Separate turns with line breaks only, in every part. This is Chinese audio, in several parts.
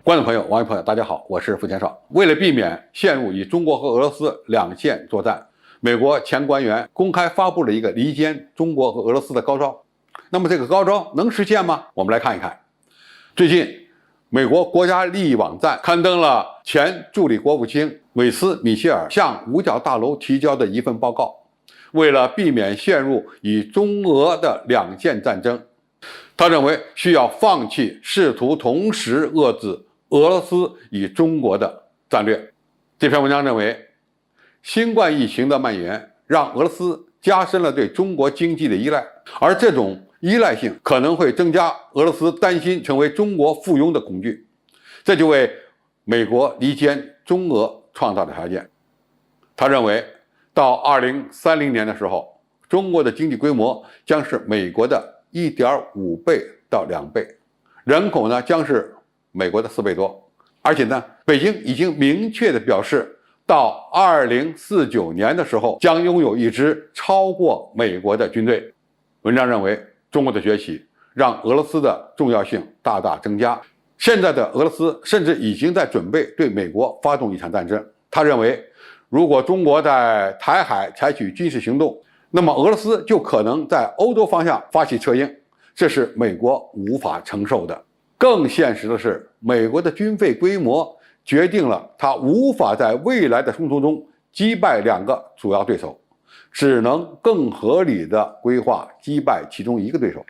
观众朋友、网友朋友，大家好，我是付前少。为了避免陷入以中国和俄罗斯两线作战，美国前官员公开发布了一个离间中国和俄罗斯的高招。那么这个高招能实现吗？我们来看一看。最近，美国国家利益网站刊登了前助理国务卿韦斯米歇尔向五角大楼提交的一份报告。为了避免陷入以中俄的两线战争，他认为需要放弃试图同时遏制俄罗斯与中国的战略。这篇文章认为，新冠疫情的蔓延让俄罗斯加深了对中国经济的依赖，而这种依赖性可能会增加俄罗斯担心成为中国附庸的恐惧，这就为美国离间中俄创造了条件。他认为，到2030年的时候，中国的经济规模将是美国的1.5倍到2倍，人口呢将是美国的4倍多。而且呢，北京已经明确地表示，到2049年的时候将拥有一支超过美国的军队。文章认为，中国的崛起让俄罗斯的重要性大大增加。现在的俄罗斯甚至已经在准备对美国发动一场战争。他认为，如果中国在台海采取军事行动，那么俄罗斯就可能在欧洲方向发起策应，这是美国无法承受的。更现实的是，美国的军费规模决定了他无法在未来的冲突中击败2个主要对手，只能更合理的规划击败其中一个对手。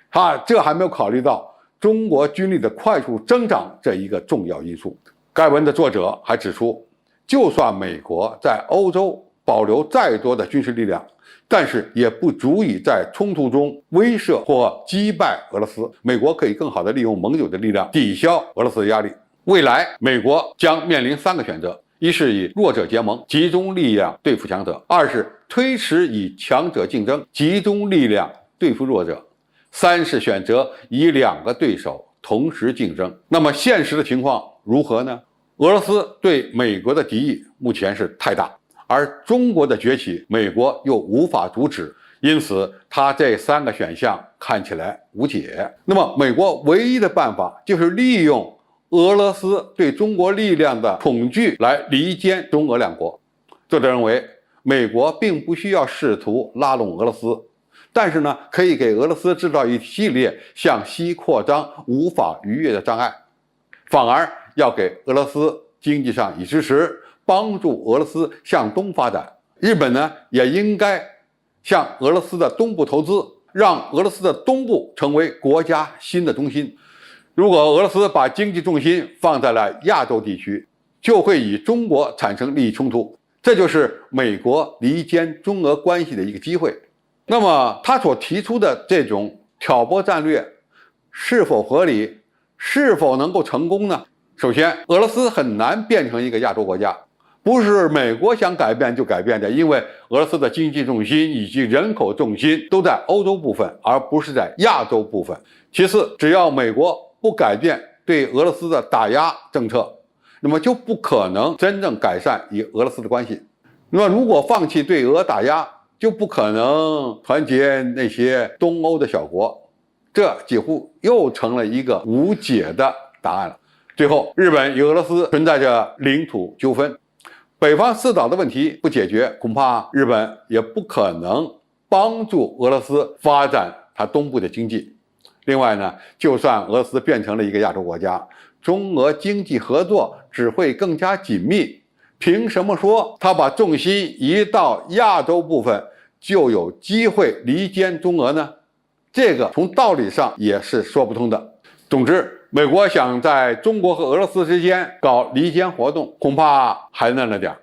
这还没有考虑到中国军力的快速增长这一个重要因素。该文的作者还指出，就算美国在欧洲保留再多的军事力量，但是也不足以在冲突中威慑或击败俄罗斯。美国可以更好地利用盟友的力量抵消俄罗斯的压力。未来，美国将面临3个选择：一是以弱者结盟，集中力量对付强者；二是推迟与强者竞争，集中力量对付弱者；三是选择以2个对手同时竞争。那么现实的情况如何呢？俄罗斯对美国的敌意目前是太大，而中国的崛起，美国又无法阻止，因此它这3个选项看起来无解。那么美国唯一的办法就是利用俄罗斯对中国力量的恐惧来离间中俄2国。作者认为，美国并不需要试图拉拢俄罗斯，但是呢，可以给俄罗斯制造一系列向西扩张无法逾越的障碍，反而要给俄罗斯经济上以支持，帮助俄罗斯向东发展。日本呢，也应该向俄罗斯的东部投资，让俄罗斯的东部成为国家新的中心。如果俄罗斯把经济重心放在了亚洲地区，就会与中国产生利益冲突，这就是美国离间中俄关系的一个机会。那么他所提出的这种挑拨战略是否合理，是否能够成功呢？首先，俄罗斯很难变成一个亚洲国家，不是美国想改变就改变的，因为俄罗斯的经济重心以及人口重心都在欧洲部分，而不是在亚洲部分。其次，只要美国不改变对俄罗斯的打压政策，那么就不可能真正改善与俄罗斯的关系。那么如果放弃对俄打压，就不可能团结那些东欧的小国，这几乎又成了一个无解的答案了。最后，日本与俄罗斯存在着领土纠纷，北方四岛的问题不解决，恐怕日本也不可能帮助俄罗斯发展它东部的经济。另外呢，就算俄罗斯变成了一个亚洲国家，中俄经济合作只会更加紧密。凭什么说他把重心移到亚洲部分就有机会离间中俄呢？这个从道理上也是说不通的。总之，美国想在中国和俄罗斯之间搞离间活动，恐怕还嫩了点。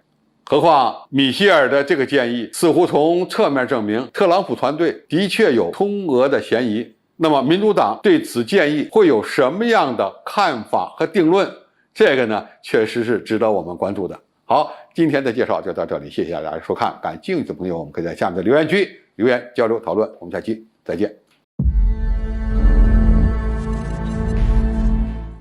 何况米歇尔的这个建议似乎从侧面证明特朗普团队的确有通俄的嫌疑。那么民主党对此建议会有什么样的看法和定论？这个呢，确实是值得我们关注的。好，今天的介绍就到这里，谢谢大家收看。感兴趣的朋友，我们可以在下面的留言区留言交流讨论。我们下期再见。